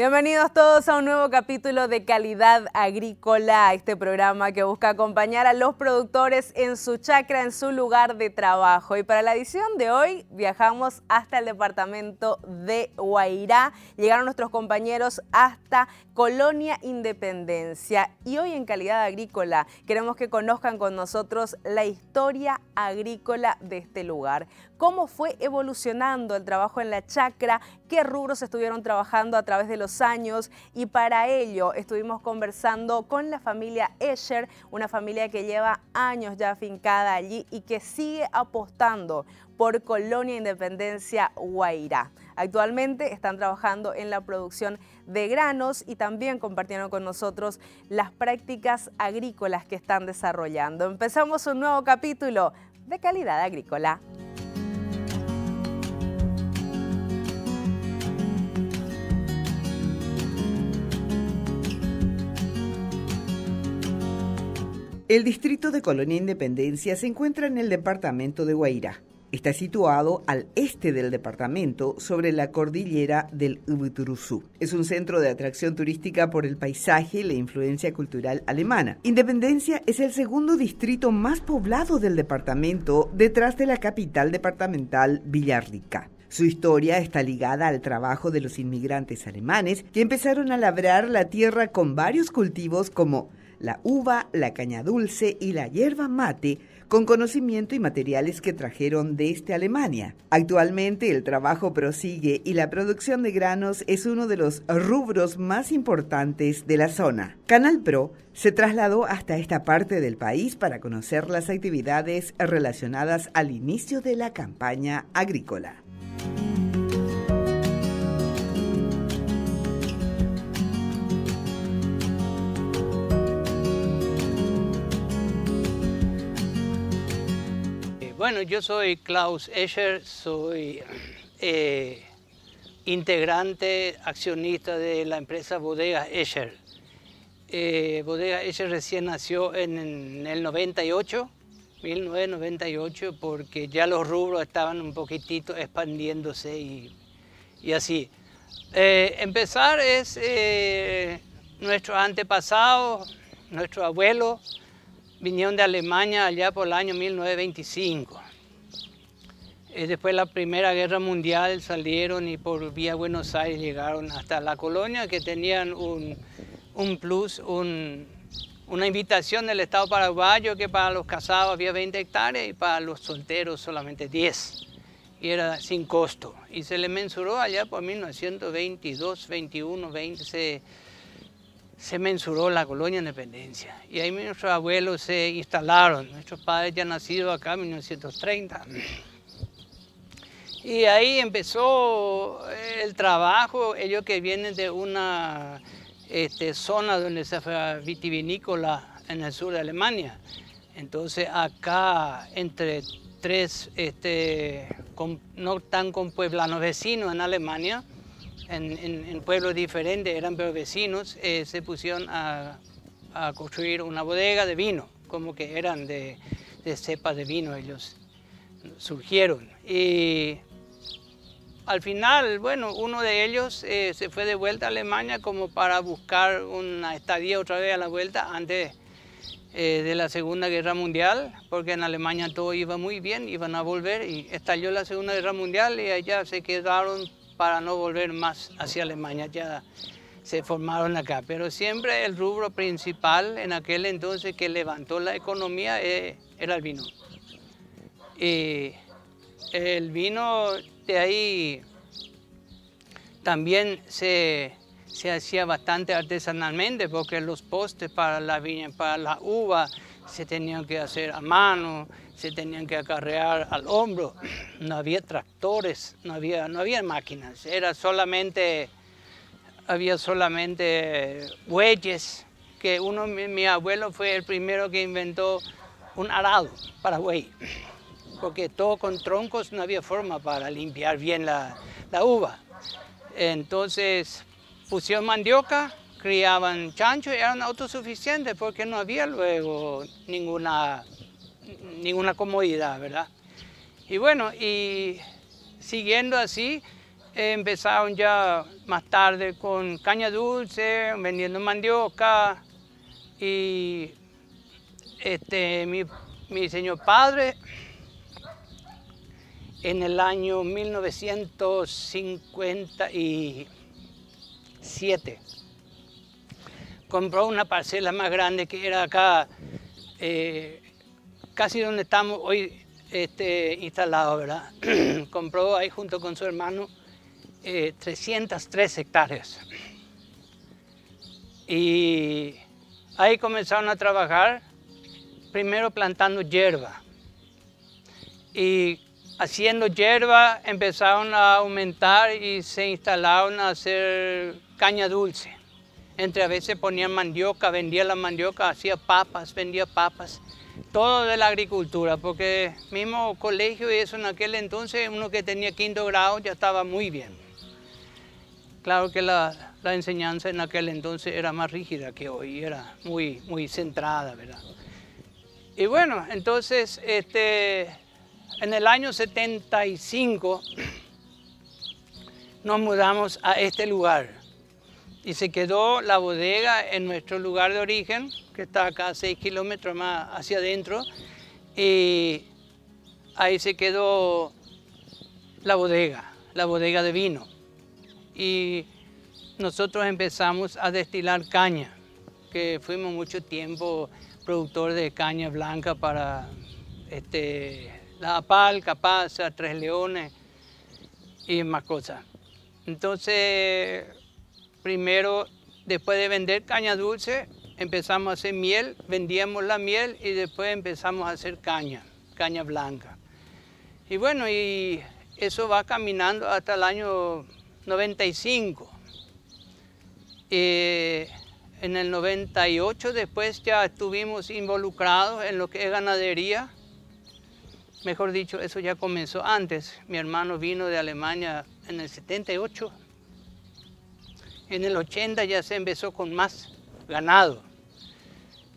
Bienvenidos todos a un nuevo capítulo de Calidad Agrícola, este programa que busca acompañar a los productores en su chacra, en su lugar de trabajo. Y para la edición de hoy viajamos hasta el departamento de Guairá. Llegaron nuestros compañeros hasta Colonia Independencia. Y hoy en Calidad Agrícola queremos que conozcan con nosotros la historia agrícola de este lugar. Cómo fue evolucionando el trabajo en la chacra, qué rubros estuvieron trabajando a través de los años, y para ello estuvimos conversando con la familia Escher, una familia que lleva años ya afincada allí y que sigue apostando por Colonia Independencia Guairá. Actualmente están trabajando en la producción de granos y también compartieron con nosotros las prácticas agrícolas que están desarrollando. Empezamos un nuevo capítulo de Calidad Agrícola. El distrito de Colonia Independencia se encuentra en el departamento de Guairá. Está situado al este del departamento, sobre la cordillera del Ubuturuzú. Es un centro de atracción turística por el paisaje y la influencia cultural alemana. Independencia es el segundo distrito más poblado del departamento, detrás de la capital departamental, Villarrica. Su historia está ligada al trabajo de los inmigrantes alemanes que empezaron a labrar la tierra con varios cultivos como la uva, la caña dulce y la yerba mate, con conocimiento y materiales que trajeron desde Alemania. Actualmente el trabajo prosigue y la producción de granos es uno de los rubros más importantes de la zona. Canal Pro se trasladó hasta esta parte del país para conocer las actividades relacionadas al inicio de la campaña agrícola. Bueno, yo soy Klaus Escher, soy integrante, accionista de la empresa Bodega Escher. Bodega Escher recién nació en el 98, 1998, porque ya los rubros estaban un poquitito expandiéndose y así. Empezar es nuestros antepasados, nuestros abuelos, vinieron de Alemania allá por el año 1925. Después de la Primera Guerra Mundial salieron y por vía Buenos Aires llegaron hasta la colonia, que tenían un plus, una invitación del Estado paraguayo, que para los casados había 20 hectáreas y para los solteros solamente 10. Y era sin costo. Y se le mensuró allá por 1922, 21, 20, se mensuró la Colonia Independencia. Y ahí nuestros abuelos se instalaron. Nuestros padres ya nacidos acá en 1930. Y ahí empezó el trabajo. Ellos que vienen de una zona donde se fue vitivinícola en el sur de Alemania. Entonces acá entre tres no tan compueblanos vecinos en Alemania, en pueblos diferentes, eran pero vecinos, se pusieron a construir una bodega de vino, como que eran de cepa de vino, ellos surgieron. Y al final, bueno, uno de ellos se fue de vuelta a Alemania como para buscar una estadía otra vez a la vuelta antes de la Segunda Guerra Mundial, porque en Alemania todo iba muy bien, iban a volver y estalló la Segunda Guerra Mundial y allá se quedaron para no volver más hacia Alemania, ya se formaron acá. Pero siempre el rubro principal en aquel entonces que levantó la economía era el vino. Y el vino de ahí también se hacía bastante artesanalmente, porque los postes para la viña, para la uva, se tenían que hacer a mano, se tenían que acarrear al hombro. No había tractores, no había máquinas, había solamente bueyes, que mi abuelo fue el primero que inventó un arado para buey, porque todo con troncos no había forma para limpiar bien la uva. Entonces pusieron mandioca, criaban chancho y eran autosuficientes porque no había luego ninguna comodidad, ¿verdad? Y bueno, y siguiendo así, empezaron ya más tarde con caña dulce, vendiendo mandioca. Y mi señor padre, en el año 1957, compró una parcela más grande que era acá, casi donde estamos hoy instalados, ¿verdad? Compró ahí junto con su hermano 303 hectáreas. Y ahí comenzaron a trabajar, primero plantando hierba. Y haciendo hierba empezaron a aumentar y se instalaron a hacer caña dulce. Entre a veces ponían mandioca, vendía la mandioca, hacía papas, vendía papas. Todo de la agricultura, porque mismo colegio y eso en aquel entonces, uno que tenía 5º grado ya estaba muy bien. Claro que la enseñanza en aquel entonces era más rígida que hoy, era muy centrada, ¿verdad? Y bueno, entonces en el año 75 nos mudamos a este lugar y se quedó la bodega en nuestro lugar de origen, que está acá a 6 kilómetros más hacia adentro, y ahí se quedó la bodega de vino. Y nosotros empezamos a destilar caña, que fuimos mucho tiempo productor de caña blanca para la APAL, Capaza, Tres Leones y más cosas. Entonces, primero, después de vender caña dulce, empezamos a hacer miel, vendíamos la miel y después empezamos a hacer caña blanca. Y bueno, y eso va caminando hasta el año 95. En el 98 después ya estuvimos involucrados en lo que es ganadería. Mejor dicho, eso ya comenzó antes. Mi hermano vino de Alemania en el 78. En el 80 ya se empezó con más ganado.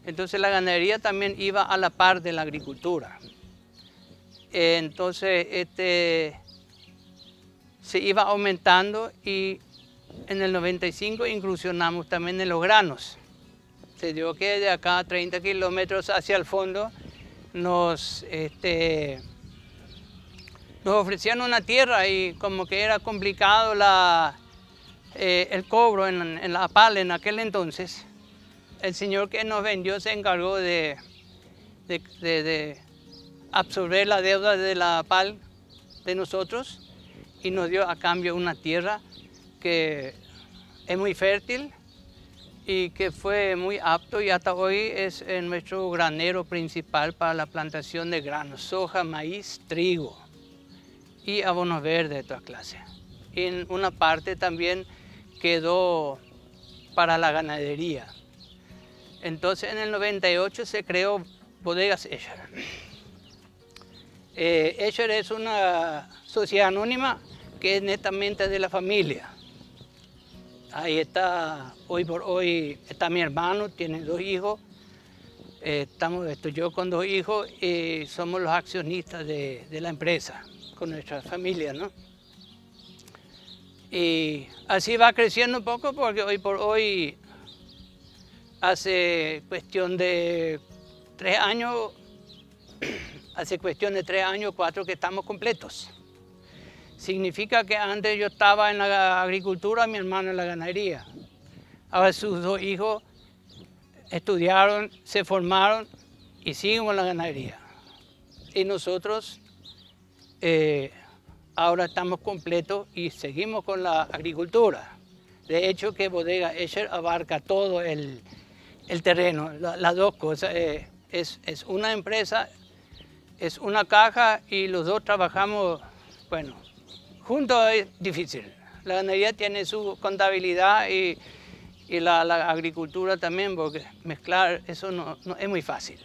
Entonces la ganadería también iba a la par de la agricultura. Entonces se iba aumentando y en el 95 incursionamos también en los granos. Se dio que de acá a 30 kilómetros hacia el fondo nos ofrecían una tierra y como que era complicado el cobro en la APAL en aquel entonces. El señor que nos vendió se encargó de absorber la deuda de la APAL de nosotros y nos dio a cambio una tierra que es muy fértil y que fue muy apto y hasta hoy es nuestro granero principal para la plantación de granos, soja, maíz, trigo y abonos verdes de toda clase. Y en una parte también quedó para la ganadería. Entonces en el 98 se creó Bodegas Escher. Escher es una sociedad anónima que es netamente de la familia. Ahí está, hoy por hoy está mi hermano, tiene 2 hijos. Estoy yo con 2 hijos y somos los accionistas de la empresa, con nuestra familia, ¿no? Y así va creciendo un poco porque hoy por hoy, hace cuestión de 3 años, 4 que estamos completos. Significa que antes yo estaba en la agricultura, mi hermano en la ganadería. Ahora sus 2 hijos estudiaron, se formaron y siguen con la ganadería. Y nosotros ahora estamos completos y seguimos con la agricultura. De hecho, que Bodega Escher abarca todo el terreno, las 2 cosas. Es una empresa, es una caja y los 2 trabajamos, bueno, juntos es difícil. La ganadería tiene su contabilidad y la agricultura también, porque mezclar eso no es muy fácil.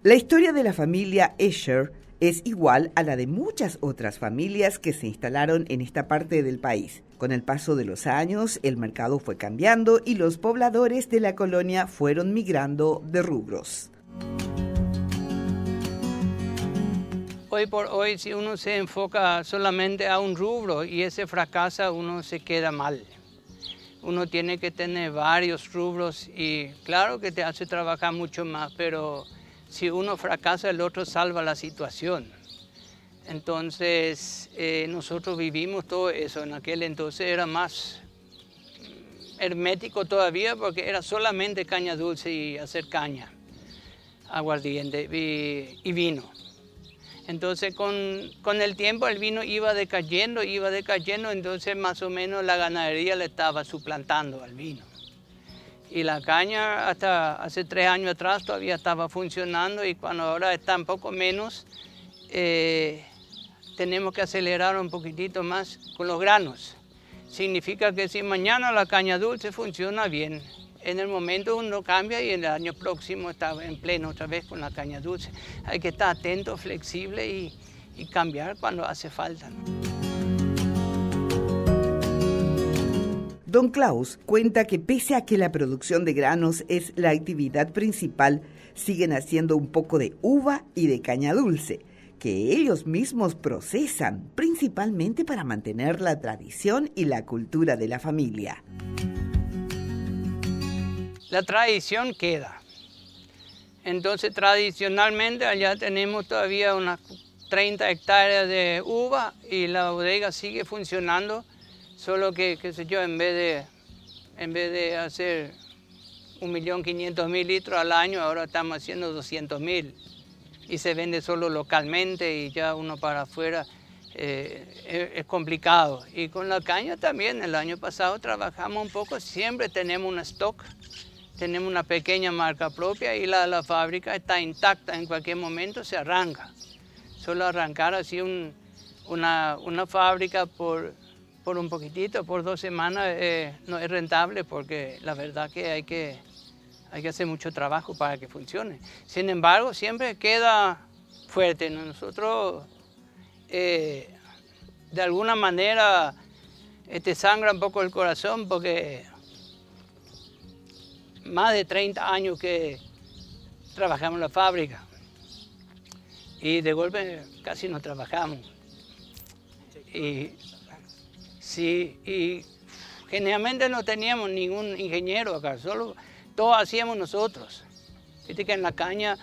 La historia de la familia Escher es igual a la de muchas otras familias que se instalaron en esta parte del país. Con el paso de los años, el mercado fue cambiando y los pobladores de la colonia fueron migrando de rubros. hoy por hoy, si uno se enfoca solamente a un rubro y ese fracasa, uno se queda mal. Uno tiene que tener varios rubros y claro que te hace trabajar mucho más, pero si uno fracasa, el otro salva la situación. Entonces, nosotros vivimos todo eso. En aquel entonces era más hermético todavía porque era solamente caña dulce y hacer caña, aguardiente y vino. Entonces con el tiempo el vino iba decayendo, entonces más o menos la ganadería le estaba suplantando al vino. Y la caña hasta hace 3 años atrás todavía estaba funcionando y cuando ahora está un poco menos, tenemos que acelerar un poquitito más con los granos. Significa que si mañana la caña dulce funciona bien, en el momento uno cambia y el año próximo está en pleno otra vez con la caña dulce. Hay que estar atento, flexible y cambiar cuando hace falta, ¿no? Don Klaus cuenta que pese a que la producción de granos es la actividad principal, siguen haciendo un poco de uva y de caña dulce, que ellos mismos procesan, principalmente para mantener la tradición y la cultura de la familia. La tradición queda. Entonces, tradicionalmente allá tenemos todavía unas 30 hectáreas de uva y la bodega sigue funcionando, solo que, qué sé yo, en vez de hacer 1.500.000 litros al año, ahora estamos haciendo 200.000 y se vende solo localmente y ya uno para afuera es complicado. Y con la caña también, el año pasado trabajamos un poco, siempre tenemos un stock. Tenemos una pequeña marca propia y la fábrica está intacta, en cualquier momento se arranca. Solo arrancar así una fábrica por un poquitito, por 2 semanas, no es rentable porque la verdad que hay que hacer mucho trabajo para que funcione. Sin embargo, siempre queda fuerte. Nosotros, de alguna manera, te sangra un poco el corazón porque más de 30 años que trabajamos en la fábrica y de golpe casi no trabajamos. Y generalmente no teníamos ningún ingeniero acá, solo todo hacíamos nosotros. Viste que en la caña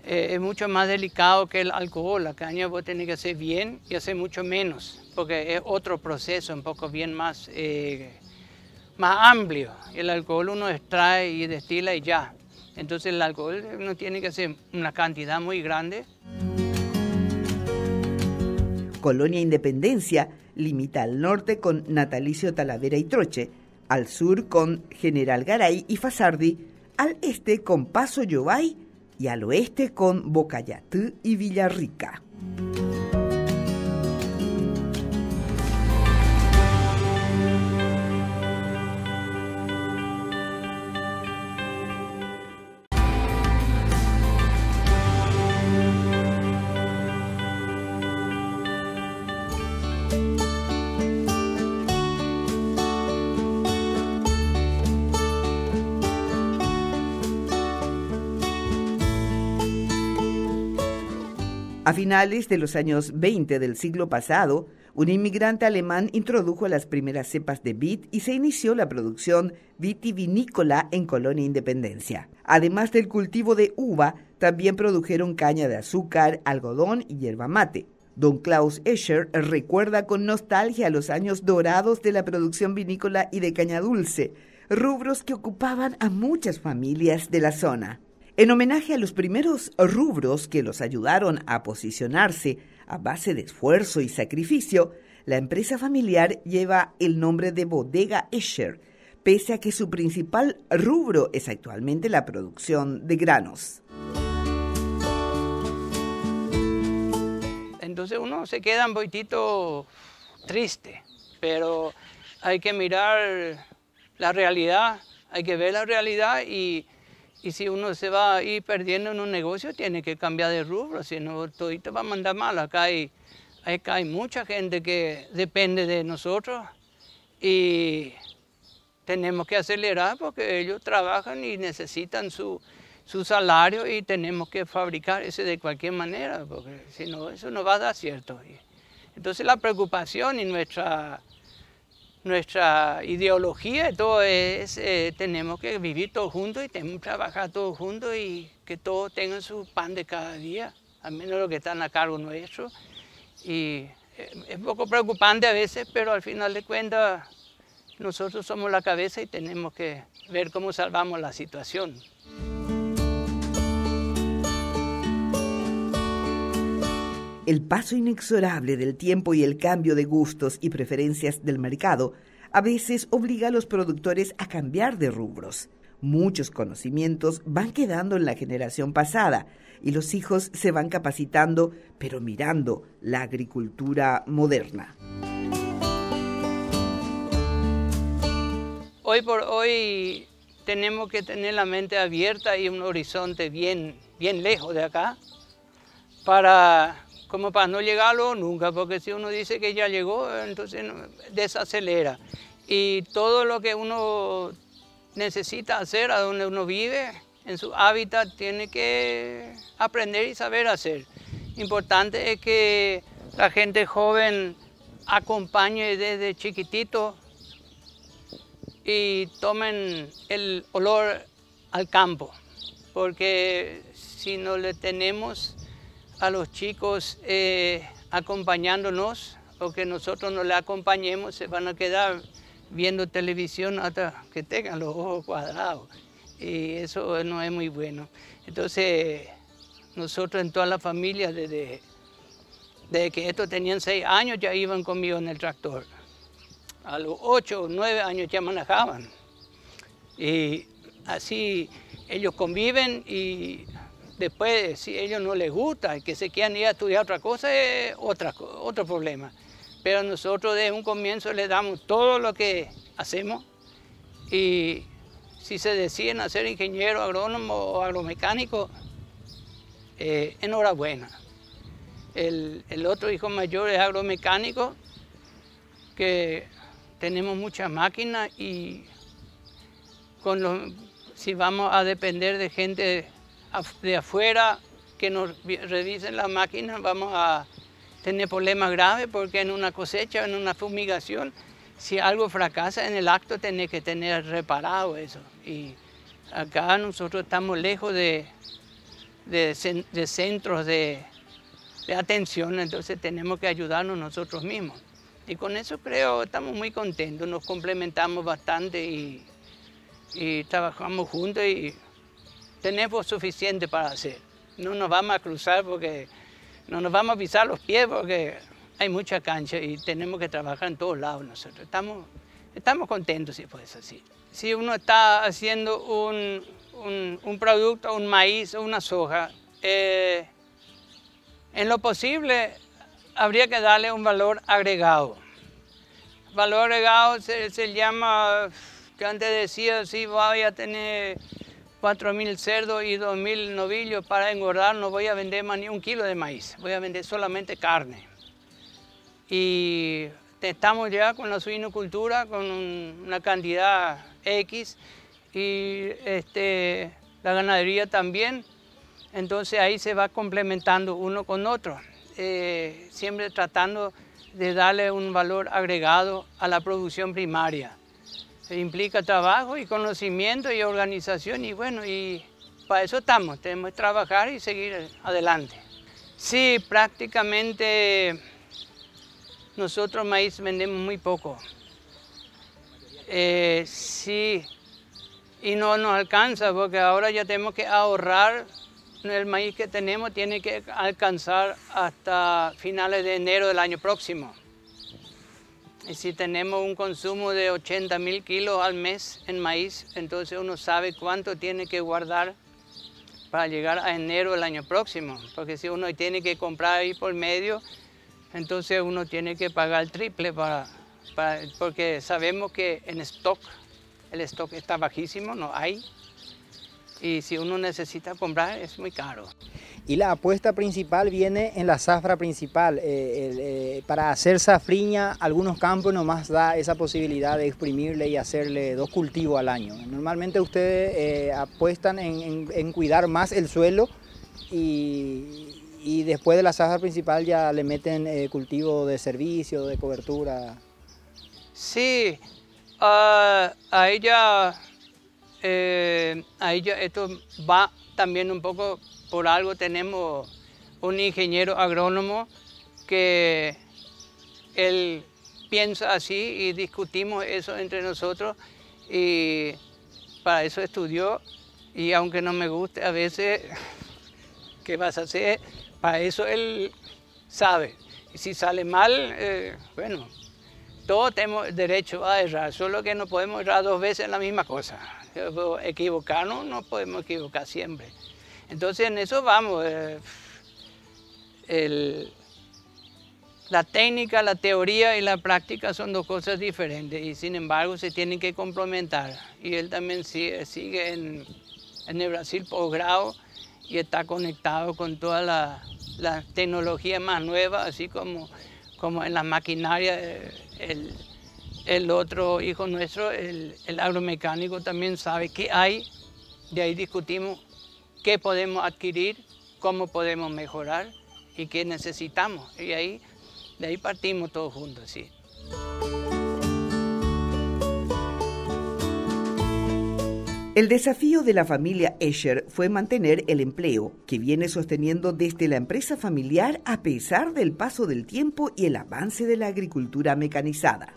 es mucho más delicado que el alcohol. La caña vos tenés que hacer bien y hacer mucho menos, porque es otro proceso, un poco bien más amplio. El alcohol uno extrae y destila y ya. Entonces el alcohol uno tiene que hacer una cantidad muy grande. Colonia Independencia limita al norte con Natalicio Talavera y Troche, al sur con General Garay y Fasardi, al este con Paso Yobay y al oeste con Bocayatú y Villarrica. A finales de los años 20 del siglo pasado, un inmigrante alemán introdujo las primeras cepas de vid y se inició la producción vitivinícola en Colonia Independencia. Además del cultivo de uva, también produjeron caña de azúcar, algodón y yerba mate. Don Klaus Escher recuerda con nostalgia los años dorados de la producción vinícola y de caña dulce, rubros que ocupaban a muchas familias de la zona. En homenaje a los primeros rubros que los ayudaron a posicionarse a base de esfuerzo y sacrificio, la empresa familiar lleva el nombre de Bodega Escher, pese a que su principal rubro es actualmente la producción de granos. Entonces uno se queda un poquitito triste, pero hay que mirar la realidad, hay que ver la realidad y si uno se va a ir perdiendo en un negocio, tiene que cambiar de rubro, si no, todito va a mandar mal. Acá hay mucha gente que depende de nosotros y tenemos que acelerar porque ellos trabajan y necesitan su su salario y tenemos que fabricar ese de cualquier manera, porque si no, eso no va a dar cierto. Entonces la preocupación y nuestra ideología y todo es, tenemos que vivir todos juntos y tenemos que trabajar todos juntos y que todos tengan su pan de cada día, al menos los que están a cargo nuestro. Y es un poco preocupante a veces, pero al final de cuentas nosotros somos la cabeza y tenemos que ver cómo salvamos la situación. El paso inexorable del tiempo y el cambio de gustos y preferencias del mercado a veces obliga a los productores a cambiar de rubros. Muchos conocimientos van quedando en la generación pasada y los hijos se van capacitando, pero mirando la agricultura moderna. Hoy por hoy tenemos que tener la mente abierta y un horizonte bien lejos de acá como para no llegarlo nunca, porque si uno dice que ya llegó, entonces desacelera. Y todo lo que uno necesita hacer, a donde uno vive, en su hábitat, tiene que aprender y saber hacer. Importante es que la gente joven acompañe desde chiquitito y tomen el olor al campo, porque si no le tenemos a los chicos acompañándonos o que nosotros no le acompañemos, se van a quedar viendo televisión hasta que tengan los ojos cuadrados y eso no es muy bueno. Entonces nosotros en toda la familia desde que estos tenían 6 años ya iban conmigo en el tractor. A los 8 o 9 años ya manejaban y así ellos conviven y después, si a ellos no les gusta, que se quieran ir a estudiar otra cosa, es otro problema. Pero nosotros desde un comienzo les damos todo lo que hacemos y si se deciden a ser ingeniero, agrónomo o agromecánico, enhorabuena. El otro hijo mayor es agromecánico, que tenemos muchas máquinas y si vamos a depender de gente de afuera que nos revisen las máquinas, vamos a tener problemas graves porque en una cosecha, en una fumigación, si algo fracasa en el acto, tenés que tener reparado eso. Y acá nosotros estamos lejos de centros de atención, entonces tenemos que ayudarnos nosotros mismos. Y con eso creo estamos muy contentos, nos complementamos bastante y trabajamos juntos y tenemos suficiente para hacer. No nos vamos a cruzar porque no nos vamos a pisar los pies porque hay mucha cancha y tenemos que trabajar en todos lados nosotros. Estamos contentos si fuese así. Si uno está haciendo un producto, un maíz o una soja, en lo posible habría que darle un valor agregado. Valor agregado se llama, que antes decía, si voy a tener 4.000 cerdos y 2.000 novillos para engordar, no voy a vender más ni 1 kilo de maíz, voy a vender solamente carne. Y estamos ya con la suinocultura con una cantidad X y la ganadería también, entonces ahí se va complementando uno con otro, siempre tratando de darle un valor agregado a la producción primaria. Implica trabajo y conocimiento y organización y bueno, y para eso estamos, tenemos que trabajar y seguir adelante. Sí, prácticamente nosotros maíz vendemos muy poco. Sí, y no nos alcanza porque ahora ya tenemos que ahorrar. El maíz que tenemos tiene que alcanzar hasta finales de enero del año próximo. Y si tenemos un consumo de 80.000 kilos al mes en maíz, entonces uno sabe cuánto tiene que guardar para llegar a enero del año próximo. Porque si uno tiene que comprar ahí por medio, entonces uno tiene que pagar el triple porque sabemos que en stock, el stock está bajísimo, no hay. y si uno necesita comprar es muy caro. Y la apuesta principal viene en la zafra principal. Para hacer safriña, algunos campos nomás da esa posibilidad de exprimirle y hacerle 2 cultivos al año. Normalmente ustedes apuestan en cuidar más el suelo y después de la zafra principal ya le meten cultivo de servicio, de cobertura. Sí, ahí ya esto va también un poco. Por algo tenemos un ingeniero agrónomo que él piensa así y discutimos eso entre nosotros y para eso estudió y aunque no me guste a veces, ¿qué vas a hacer? Para eso él sabe. Y si sale mal, bueno, todos tenemos derecho a errar, solo que no podemos errar 2 veces en la misma cosa. Equivocarnos no podemos equivocar siempre. Entonces en eso vamos, la técnica, la teoría y la práctica son 2 cosas diferentes y sin embargo se tienen que complementar. Y él también sigue en el Brasil posgrado y está conectado con toda la tecnología más nueva, así como en la maquinaria. El otro hijo nuestro, el agromecánico, también sabe qué hay, de ahí discutimos qué podemos adquirir, cómo podemos mejorar y qué necesitamos. Y de ahí partimos todos juntos, sí. El desafío de la familia Escher fue mantener el empleo, que viene sosteniendo desde la empresa familiar a pesar del paso del tiempo y el avance de la agricultura mecanizada.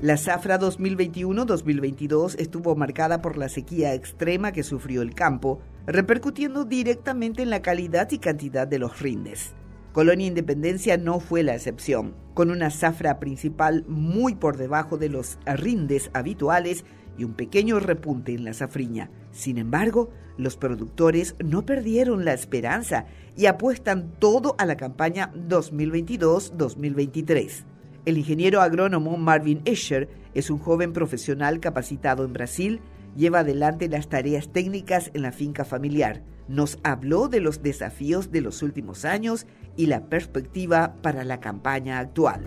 La zafra 2021-2022 estuvo marcada por la sequía extrema que sufrió el campo, repercutiendo directamente en la calidad y cantidad de los rindes. Colonia Independencia no fue la excepción, con una zafra principal muy por debajo de los rindes habituales y un pequeño repunte en la safriña. Sin embargo, los productores no perdieron la esperanza y apuestan todo a la campaña 2022-2023. El ingeniero agrónomo Marvin Escher es un joven profesional capacitado en Brasil, lleva adelante las tareas técnicas en la finca familiar. Nos habló de los desafíos de los últimos años y la perspectiva para la campaña actual.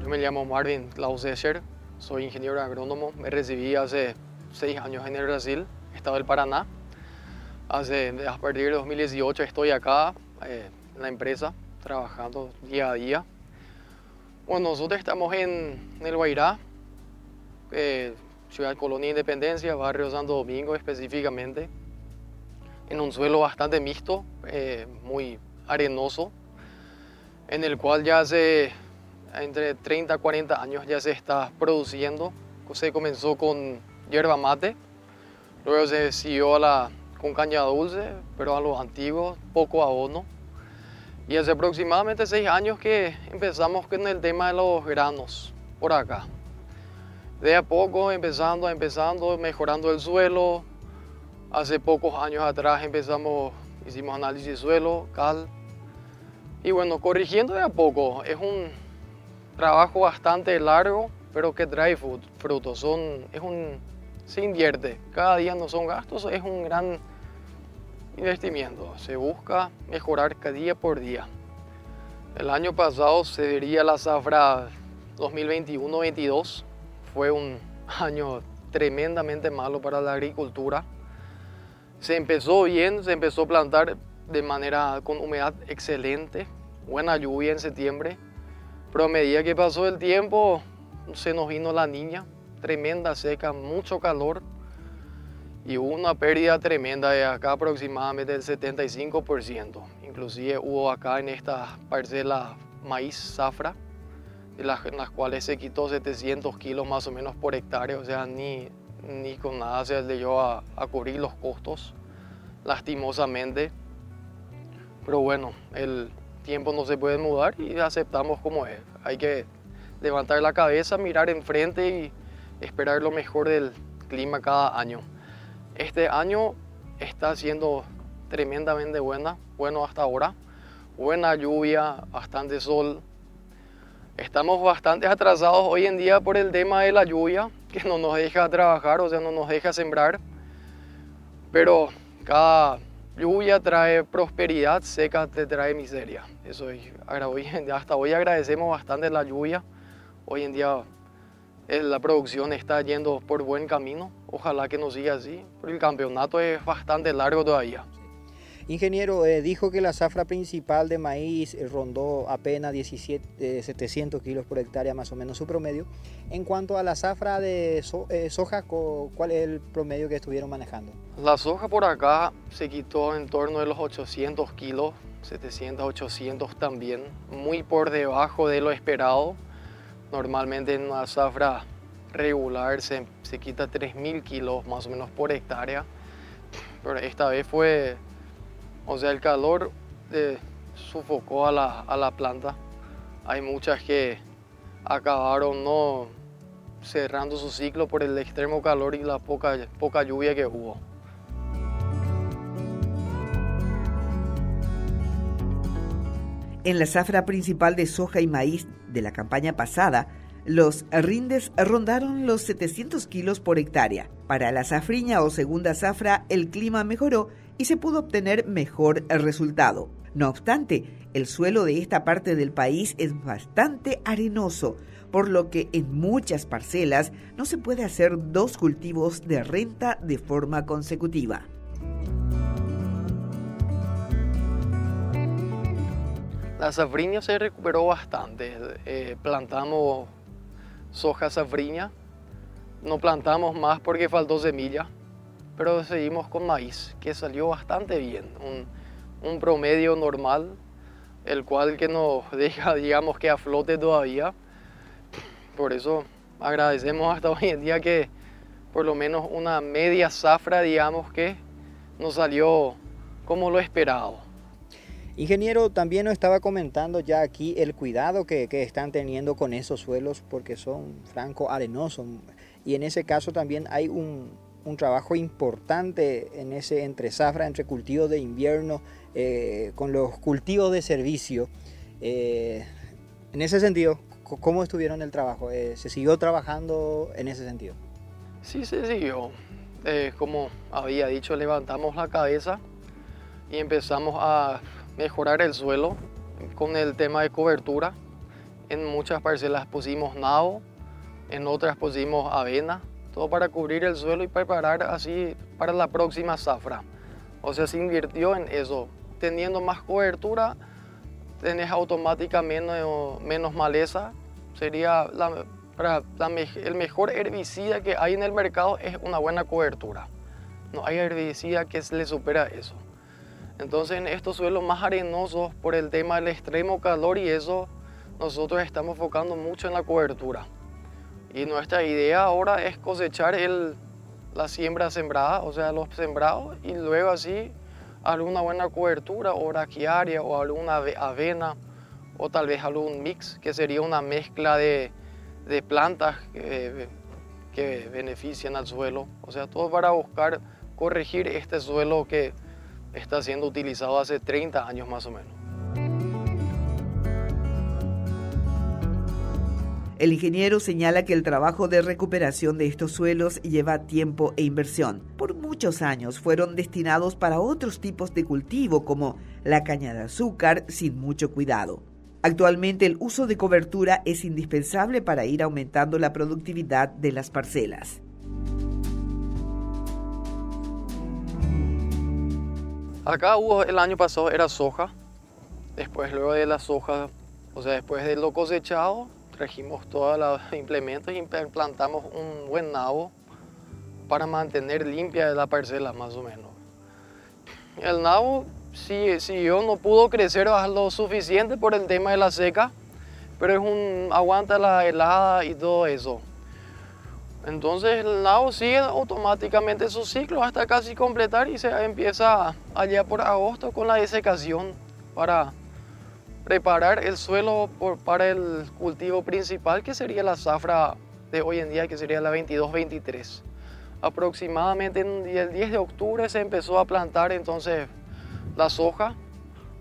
Yo me llamo Marvin Klaus Escher, soy ingeniero agrónomo. Me recibí hace 6 años en el Brasil, estado del Paraná. A partir de 2018 estoy acá en la empresa, trabajando día a día. Bueno, nosotros estamos en el Guairá, Ciudad Colonia Independencia, barrio Santo Domingo específicamente, en un suelo bastante mixto, muy arenoso, en el cual ya hace entre 30 a 40 años ya se está produciendo. Se comenzó con yerba mate, luego se siguió con caña dulce, pero a los antiguos, poco abono. Y hace aproximadamente 6 años que empezamos con el tema de los granos por acá. De a poco empezando, mejorando el suelo. Hace pocos años atrás hicimos análisis de suelo, cal. Y bueno, corrigiendo de a poco. Es un trabajo bastante largo, pero que trae frutos. Se invierte. Cada día no son gastos, es un gran investimiento. Se busca mejorar cada día por día. El año pasado se diría la zafra 2021-22. Fue un año tremendamente malo para la agricultura. Se empezó bien, se empezó a plantar con humedad excelente, buena lluvia en septiembre, pero a medida que pasó el tiempo se nos vino la Niña, tremenda seca, mucho calor y hubo una pérdida tremenda de acá aproximadamente del 75%. Inclusive hubo acá en esta parcela maíz zafra, en las cuales se quitó 700 kilos más o menos por hectárea, o sea, ni con nada se le llegó a cubrir los costos, lastimosamente. Pero bueno, el tiempo no se puede mudar y aceptamos como es. Hay que levantar la cabeza, mirar enfrente y esperar lo mejor del clima cada año. Este año está siendo tremendamente bueno hasta ahora. Buena lluvia, bastante sol. Estamos bastante atrasados hoy en día por el tema de la lluvia, que no nos deja trabajar, o sea, no nos deja sembrar. Pero cada lluvia trae prosperidad, seca te trae miseria. Eso es, hasta hoy agradecemos bastante la lluvia. Hoy en día la producción está yendo por buen camino. Ojalá que nos siga así, porque el campeonato es bastante largo todavía. Ingeniero, dijo que la zafra principal de maíz rondó apenas 700 kilos por hectárea, más o menos su promedio. En cuanto a la zafra de soja, ¿cuál es el promedio que estuvieron manejando? La soja por acá se quitó en torno de los 800 kilos, 700, 800 también, muy por debajo de lo esperado. Normalmente en una zafra regular se quita 3.000 kilos más o menos por hectárea, pero esta vez fue... O sea, el calor sofocó a la planta. Hay muchas que acabaron no cerrando su ciclo por el extremo calor y la poca lluvia que hubo. En la zafra principal de soja y maíz de la campaña pasada, los rindes rondaron los 700 kilos por hectárea. Para la safriña o segunda zafra, el clima mejoró y se pudo obtener mejor resultado. No obstante, el suelo de esta parte del país es bastante arenoso, por lo que en muchas parcelas no se puede hacer dos cultivos de renta de forma consecutiva. La safriña se recuperó bastante. Plantamos soja safriña, no plantamos más porque faltó semilla, pero seguimos con maíz, que salió bastante bien, un promedio normal, el cual que nos deja, digamos, que a flote todavía. Por eso agradecemos hasta hoy en día que por lo menos una media zafra, digamos, que nos salió como lo esperado. Ingeniero, también nos estaba comentando ya aquí el cuidado que están teniendo con esos suelos porque son franco arenosos, y en ese caso también hay un trabajo importante en ese entre zafra, entre cultivos de invierno, con los cultivos de servicio. En ese sentido, ¿cómo estuvieron el trabajo? ¿Se siguió trabajando en ese sentido? Sí, se siguió. Como había dicho, levantamos la cabeza y empezamos a mejorar el suelo con el tema de cobertura. En muchas parcelas pusimos nabo, en otras pusimos avena, todo para cubrir el suelo y preparar así para la próxima zafra. O sea, se invirtió en eso. Teniendo más cobertura, tenés automáticamente menos maleza. Sería el mejor herbicida que hay en el mercado es una buena cobertura. No hay herbicida que le supera eso. Entonces, en estos suelos más arenosos, por el tema del extremo calor y eso, nosotros estamos enfocando mucho en la cobertura. Y nuestra idea ahora es cosechar la siembra sembrada, o sea, los sembrados, y luego así alguna buena cobertura, o braquiaria, o alguna avena, o tal vez algún mix, que sería una mezcla de plantas que benefician al suelo. O sea, todo para buscar corregir este suelo que está siendo utilizado hace 30 años más o menos. El ingeniero señala que el trabajo de recuperación de estos suelos lleva tiempo e inversión. Por muchos años fueron destinados para otros tipos de cultivo como la caña de azúcar sin mucho cuidado. Actualmente el uso de cobertura es indispensable para ir aumentando la productividad de las parcelas. Acá el año pasado era soja, después luego de la soja, o sea, después de lo cosechado, trajimos todos los implementos y implantamos un buen nabo para mantener limpia la parcela más o menos. El nabo, si yo no pudo crecer lo suficiente por el tema de la seca, pero aguanta la helada y todo eso. Entonces el nabo sigue automáticamente su ciclo hasta casi completar y se empieza allá por agosto con la desecación para preparar el suelo para el cultivo principal, que sería la zafra de hoy en día, que sería la 22-23. Aproximadamente el 10 de octubre se empezó a plantar entonces la soja.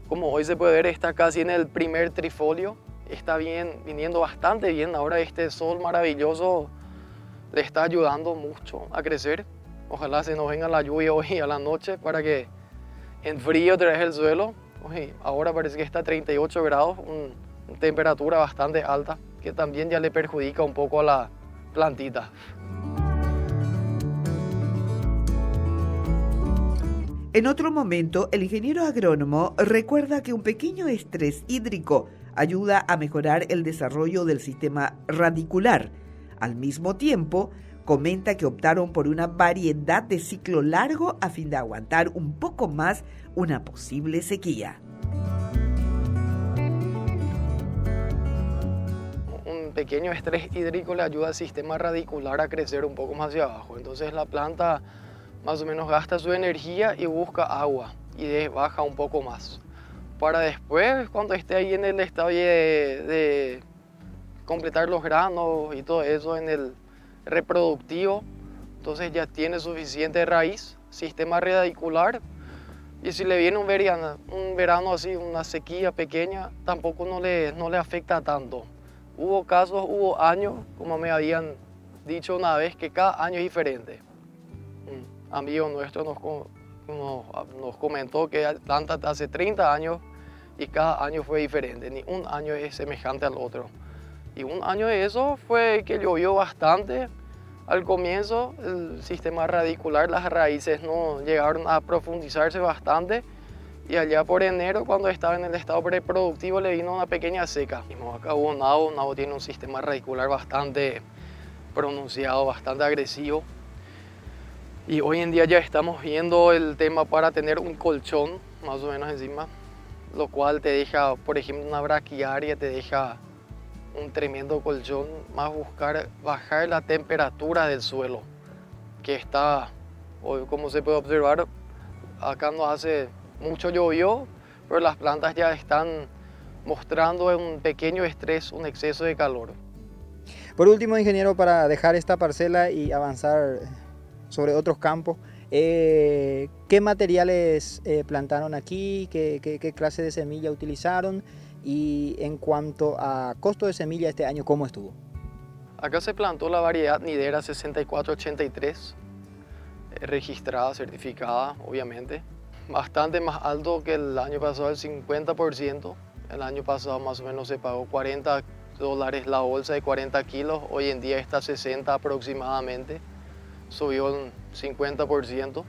Como hoy se puede ver, está casi en el primer trifolio. Está viniendo bastante bien. Ahora este sol maravilloso le está ayudando mucho a crecer. Ojalá se nos venga la lluvia hoy a la noche para que enfríe otra vez el suelo. Ahora parece que está a 38 grados, una temperatura bastante alta, que también ya le perjudica un poco a la plantita. En otro momento, el ingeniero agrónomo recuerda que un pequeño estrés hídrico ayuda a mejorar el desarrollo del sistema radicular. Al mismo tiempo, comenta que optaron por una variedad de ciclo largo a fin de aguantar un poco más una posible sequía. Un pequeño estrés hídrico le ayuda al sistema radicular a crecer un poco más hacia abajo. Entonces la planta más o menos gasta su energía y busca agua y baja un poco más. Para después, cuando esté ahí en el estado de completar los granos y todo eso en el reproductivo, entonces ya tiene suficiente raíz, sistema radicular, y si le viene un verano así, una sequía pequeña, tampoco no le afecta tanto. Hubo años, como me habían dicho una vez, que cada año es diferente. Un amigo nuestro nos comentó que planta hace 30 años y cada año fue diferente, ni un año es semejante al otro. Y un año de eso fue que llovió bastante. Al comienzo el sistema radicular, las raíces no llegaron a profundizarse bastante y allá por enero, cuando estaba en el estado reproductivo, le vino una pequeña seca. Acá hubo nabo tiene un sistema radicular bastante pronunciado, bastante agresivo. Y hoy en día ya estamos viendo el tema para tener un colchón más o menos encima, lo cual te deja, por ejemplo, una braquiaria, te deja un tremendo colchón, más bajar la temperatura del suelo, que está, hoy como se puede observar, acá no hace mucho llovió, pero las plantas ya están mostrando un pequeño estrés, un exceso de calor. Por último, ingeniero, para dejar esta parcela y avanzar sobre otros campos, ¿qué materiales plantaron aquí? ¿Qué clase de semilla utilizaron? Y en cuanto a costo de semilla este año, ¿cómo estuvo? Acá se plantó la variedad Nidera 6483, registrada, certificada, obviamente. Bastante más alto que el año pasado, el 50%. El año pasado más o menos se pagó $40 la bolsa de 40 kilos. Hoy en día está a 60 aproximadamente. Subió un 50%.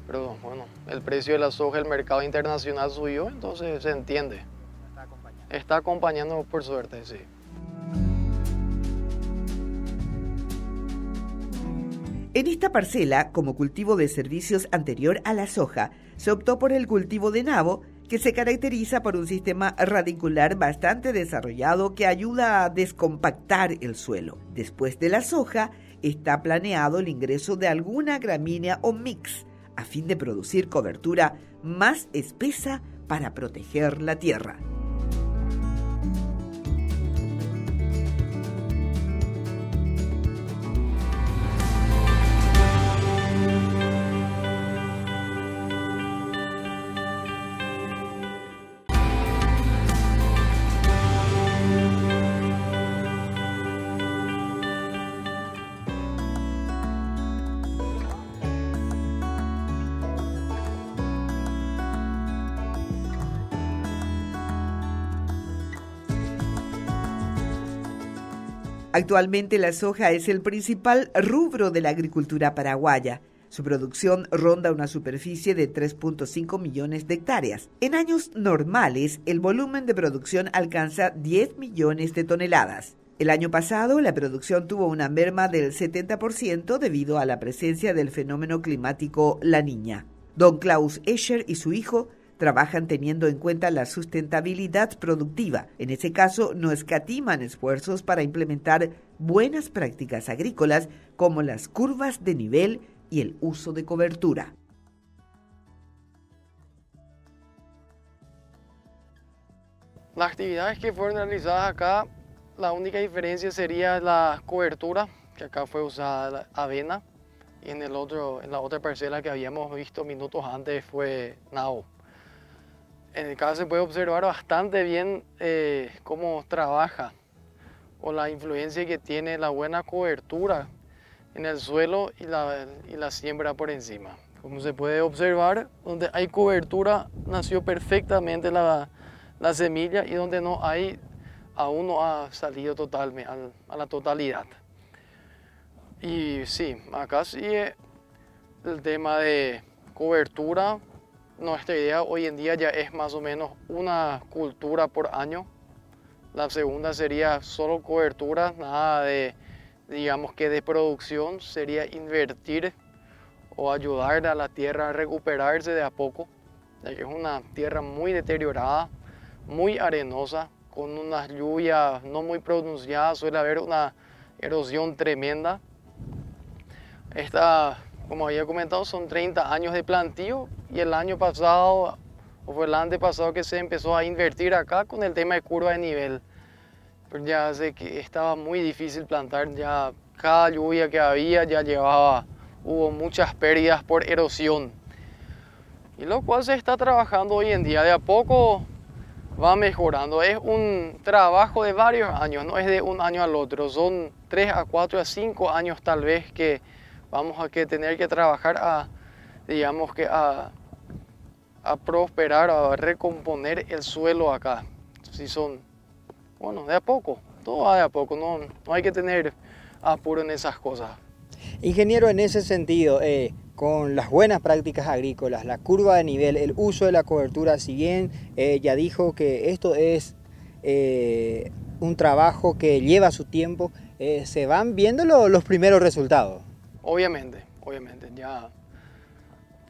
Pero bueno, el precio de la soja, el mercado internacional subió, entonces se entiende. Está acompañando por suerte, sí. En esta parcela, como cultivo de servicios anterior a la soja, se optó por el cultivo de nabo, que se caracteriza por un sistema radicular bastante desarrollado que ayuda a descompactar el suelo. Después de la soja, está planeado el ingreso de alguna gramínea o mix, a fin de producir cobertura más espesa para proteger la tierra. Actualmente la soja es el principal rubro de la agricultura paraguaya. Su producción ronda una superficie de 3.5 millones de hectáreas. En años normales, el volumen de producción alcanza 10 millones de toneladas. El año pasado, la producción tuvo una merma del 70% debido a la presencia del fenómeno climático La Niña. Don Klaus Escher y su hijo trabajan teniendo en cuenta la sustentabilidad productiva. En ese caso, no escatiman esfuerzos para implementar buenas prácticas agrícolas como las curvas de nivel y el uso de cobertura. Las actividades que fueron realizadas acá, la única diferencia sería la cobertura, que acá fue usada la avena, y en la otra parcela que habíamos visto minutos antes fue nabo. En el caso se puede observar bastante bien cómo trabaja o la influencia que tiene la buena cobertura en el suelo y la siembra por encima. Como se puede observar, donde hay cobertura nació perfectamente la semilla, y donde no hay, aún no ha salido totalmente a la totalidad. Y sí, acá sí el tema de cobertura, nuestra idea hoy en día ya es más o menos una cultura por año. La segunda sería solo cobertura, nada de, digamos que de producción, sería invertir o ayudar a la tierra a recuperarse de a poco, ya que es una tierra muy deteriorada, muy arenosa, con unas lluvias no muy pronunciadas, suele haber una erosión tremenda. Como había comentado, son 30 años de plantío, y el año pasado, o fue el antepasado, que se empezó a invertir acá con el tema de curva de nivel. Pero ya sé que estaba muy difícil plantar, ya cada lluvia que había ya hubo muchas pérdidas por erosión. Y lo cual se está trabajando hoy en día, de a poco va mejorando. Es un trabajo de varios años, no es de un año al otro, son 3 a 4 a 5 años tal vez que vamos a tener que trabajar a prosperar, a recomponer el suelo acá. Si son, bueno, de a poco, todo va de a poco, no hay que tener apuro en esas cosas. Ingeniero, en ese sentido, con las buenas prácticas agrícolas, la curva de nivel, el uso de la cobertura, si bien ya dijo que esto es un trabajo que lleva su tiempo, se van viendo los primeros resultados. Obviamente, ya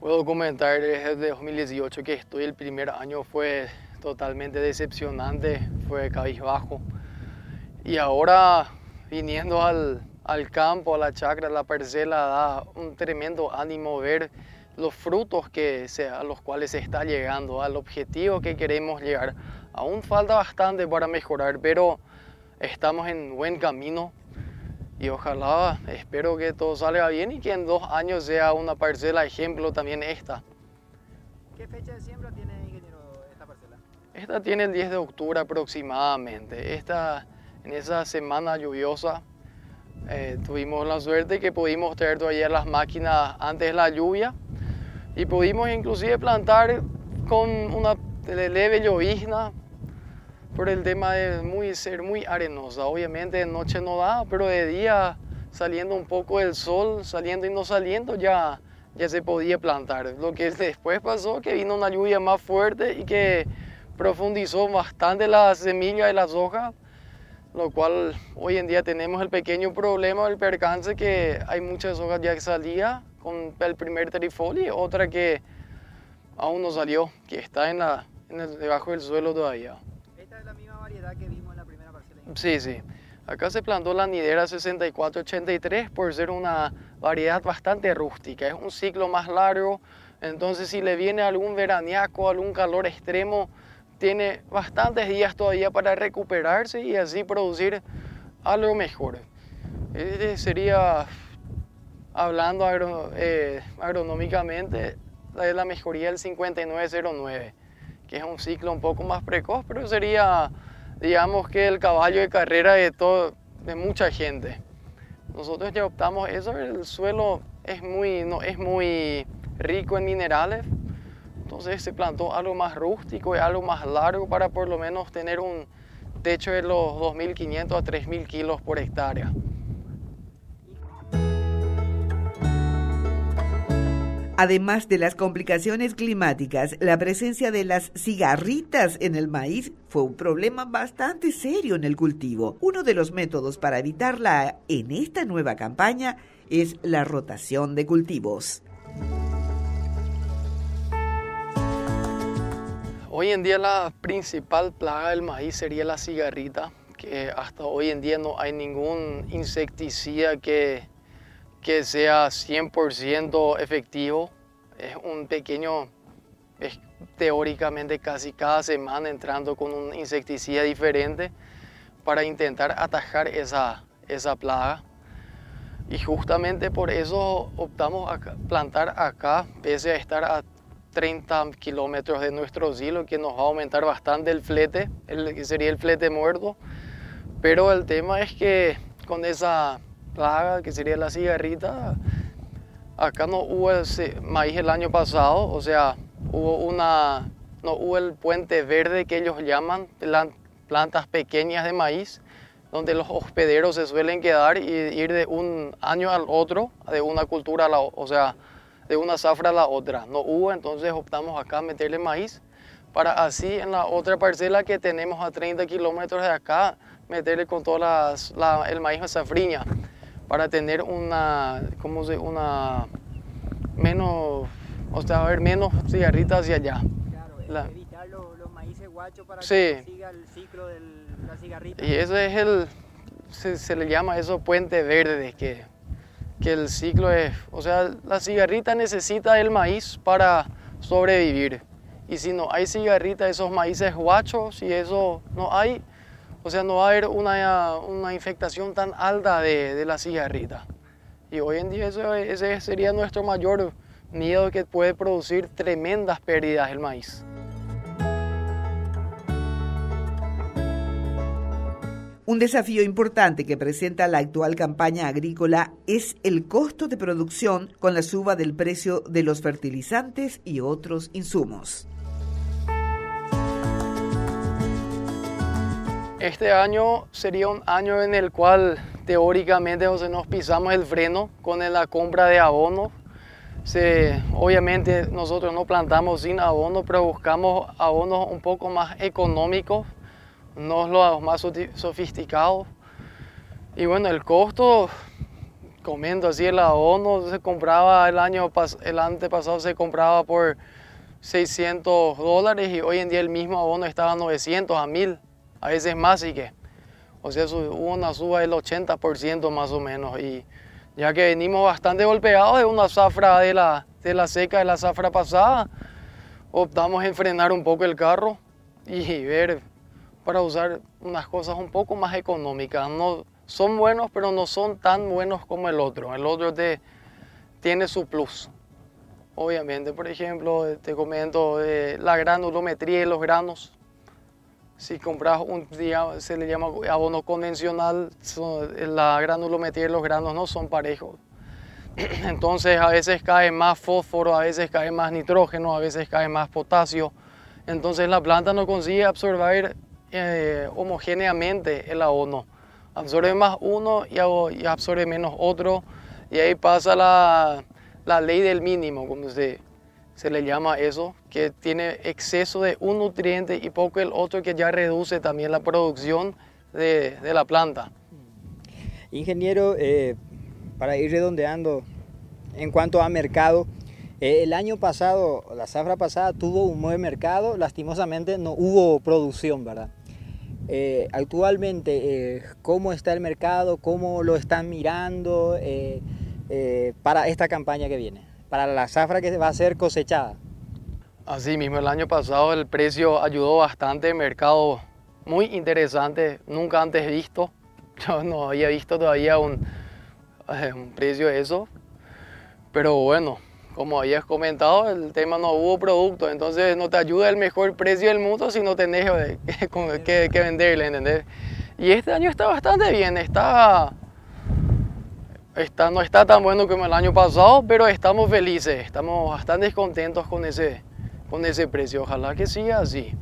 puedo comentar desde 2018 que el primer año fue totalmente decepcionante, fue cabizbajo. Y ahora, viniendo al campo, a la chacra, a la parcela, da un tremendo ánimo ver los frutos a los cuales se está llegando, al objetivo que queremos llegar. Aún falta bastante para mejorar, pero estamos en buen camino. Y ojalá, espero que todo salga bien y que en 2 años sea una parcela ejemplo también esta. ¿Qué fecha de siembra tiene, ingeniero, esta parcela? Esta tiene el 10 de octubre aproximadamente. En esa semana lluviosa tuvimos la suerte que pudimos traer todavía las máquinas antes de la lluvia y pudimos inclusive plantar con una leve llovizna, por el tema de ser muy arenosa. Obviamente de noche no da, pero de día, saliendo un poco el sol, saliendo y no saliendo, ya se podía plantar. Lo que después pasó, que vino una lluvia más fuerte y que profundizó bastante la semilla de las hojas, lo cual hoy en día tenemos el pequeño problema, el percance, que hay muchas hojas ya que salía con el primer trifolia y otra que aún no salió, que está debajo del suelo todavía. ¿Esta es la misma variedad que vimos en la primera parcela? Sí. Acá se plantó la nidera 6483 por ser una variedad bastante rústica. Es un ciclo más largo, entonces si le viene algún veraniaco, algún calor extremo, tiene bastantes días todavía para recuperarse y así producir algo mejor. Sería, hablando agronómicamente, la mejoría del 5909, que es un ciclo un poco más precoz, pero sería, digamos, que el caballo de carrera de mucha gente. Nosotros ya optamos eso, el suelo no es muy rico en minerales, entonces se plantó algo más rústico y algo más largo para por lo menos tener un techo de los 2.500 a 3.000 kilos por hectárea. Además de las complicaciones climáticas, la presencia de las cigarritas en el maíz fue un problema bastante serio en el cultivo. Uno de los métodos para evitarla en esta nueva campaña es la rotación de cultivos. Hoy en día la principal plaga del maíz sería la cigarrita, que hasta hoy en día no hay ningún insecticida que sea 100% efectivo. Es un pequeño, es teóricamente casi cada semana entrando con un insecticida diferente para intentar atajar esa plaga. Y justamente por eso optamos a plantar acá, pese a estar a 30 kilómetros de nuestro silo, que nos va a aumentar bastante el flete, que sería el flete muerto. Pero el tema es que con esa plaga, que sería la cigarrita, acá no hubo maíz el año pasado, o sea, no hubo el puente verde que ellos llaman, plantas pequeñas de maíz, donde los hospederos se suelen quedar y ir de un año al otro, de una cultura a la otra, o sea, de una zafra a la otra. No hubo, entonces optamos acá a meterle maíz, para así en la otra parcela que tenemos a 30 kilómetros de acá, meterle con toda el maíz a safriña, para tener menos, o sea, haber menos cigarritas hacia allá. Claro, evitar los maíces guachos para sí, que siga el ciclo de la cigarrita. Y eso es se le llama eso puente verde, que el ciclo es, o sea, la cigarrita necesita el maíz para sobrevivir. Y si no hay cigarrita, esos maíces guachos, si eso no hay, o sea, no va a haber una infectación tan alta de la cigarrita. Y hoy en día ese sería nuestro mayor miedo, que puede producir tremendas pérdidas el maíz. Un desafío importante que presenta la actual campaña agrícola es el costo de producción con la suba del precio de los fertilizantes y otros insumos. Este año sería un año en el cual teóricamente nos pisamos el freno con la compra de abono. Obviamente nosotros no plantamos sin abono, pero buscamos abonos un poco más económicos, no los más sofisticados. Y bueno, el costo, comento así, el abono se compraba el antepasado se compraba por $600 y hoy en día el mismo abono estaba a 900, a 1000, a veces más, y que, o sea, hubo una suba del 80% más o menos. Y ya que venimos bastante golpeados de una zafra de la seca de la zafra pasada, optamos en frenar un poco el carro y ver para usar unas cosas un poco más económicas. No son buenos, pero no son tan buenos como el otro. El otro tiene su plus. Obviamente, por ejemplo, te comento la granulometría de los granos. Si compras se le llama abono convencional, la granulometría de los granos no son parejos. Entonces a veces cae más fósforo, a veces cae más nitrógeno, a veces cae más potasio. Entonces la planta no consigue absorber homogéneamente el abono. Absorbe más uno y absorbe menos otro. Y ahí pasa la ley del mínimo, como se le llama eso, que tiene exceso de un nutriente y poco el otro, que ya reduce también la producción de la planta. Ingeniero, para ir redondeando, en cuanto a mercado, el año pasado, la zafra pasada tuvo un buen mercado, lastimosamente no hubo producción, ¿verdad? Actualmente, ¿cómo está el mercado? ¿Cómo lo están mirando para esta campaña que viene? Para la zafra que va a ser cosechada. Así mismo, el año pasado el precio ayudó bastante, mercado muy interesante, nunca antes visto. Yo no había visto todavía un precio de eso, pero bueno, como habías comentado, el tema no hubo producto, entonces no te ayuda el mejor precio del mundo si no tenés que venderle, ¿entendés? Y este año está bastante bien, no está tan bueno como el año pasado, pero estamos felices, estamos bastante contentos con ese precio. Ojalá que siga así.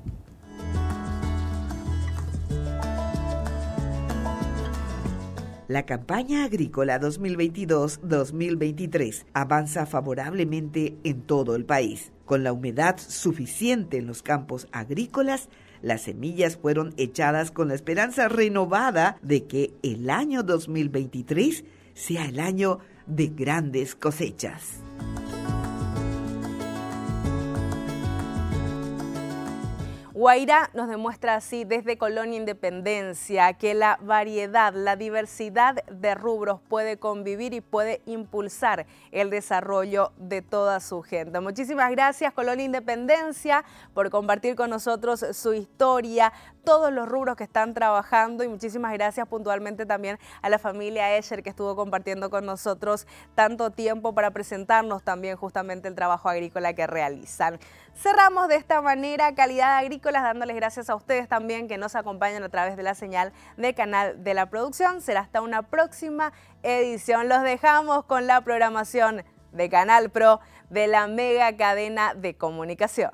La campaña agrícola 2022-2023 avanza favorablemente en todo el país. Con la humedad suficiente en los campos agrícolas, las semillas fueron echadas con la esperanza renovada de que el año 2023 sea el año de grandes cosechas. Guairá nos demuestra así desde Colonia Independencia que la variedad, la diversidad de rubros puede convivir y puede impulsar el desarrollo de toda su gente. Muchísimas gracias, Colonia Independencia, por compartir con nosotros su historia, todos los rubros que están trabajando, y muchísimas gracias puntualmente también a la familia Escher, que estuvo compartiendo con nosotros tanto tiempo para presentarnos también justamente el trabajo agrícola que realizan. Cerramos de esta manera Calidad Agrícola, dándoles gracias a ustedes también que nos acompañan a través de la señal de Canal de la Producción. Será hasta una próxima edición. Los dejamos con la programación de Canal Pro, de la mega cadena de comunicación.